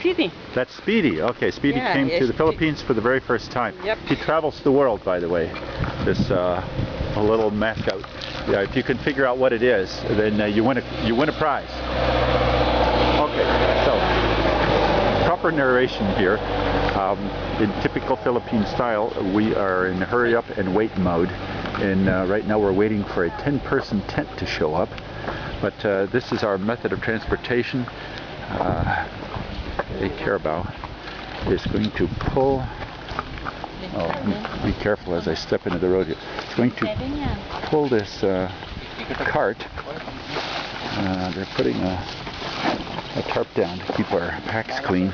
Speedy. That's Speedy. Okay, Speedy came to the Philippines for the very first time. Yep. He travels the world, by the way. This a little mascot. Yeah, if you can figure out what it is, then you win a prize. Okay, so proper narration here. In typical Philippine style, we are in hurry up and wait mode, and right now we're waiting for a 10-person tent to show up. But this is our method of transportation. A carabao is going to pull. Oh, be careful as I step into the road here. It's going to pull this cart. They're putting a tarp down to keep our packs clean.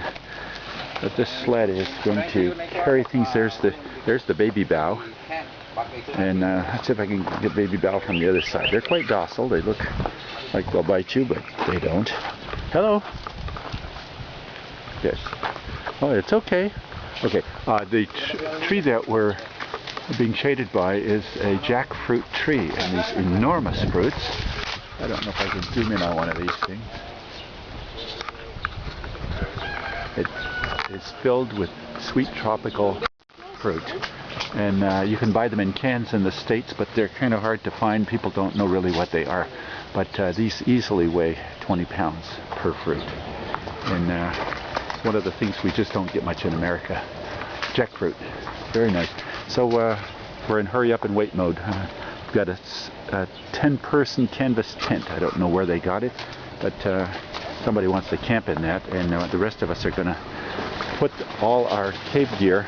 But this sled is going to carry things. There's the baby bow, and let's see if I can get baby bow from the other side. They're quite docile. They look like they'll bite you, but they don't. Hello. Yes. Oh, it's okay. Okay. The tree that we're being shaded by is a jackfruit tree, and these enormous fruits. I don't know if I can zoom in on one of these things. It is filled with sweet tropical fruit, and you can buy them in cans in the States, but they're kind of hard to find. People don't know really what they are, but these easily weigh 20 pounds per fruit, and one of the things we just don't get much in America. Jackfruit, very nice. So we're in hurry up and wait mode. We've got a 10-person canvas tent. I don't know where they got it, but somebody wants to camp in that, and the rest of us are going to put all our cave gear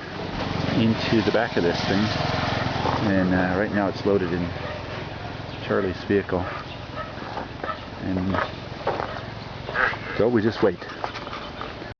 into the back of this thing, and right now it's loaded in Charlie's vehicle, and so we just wait.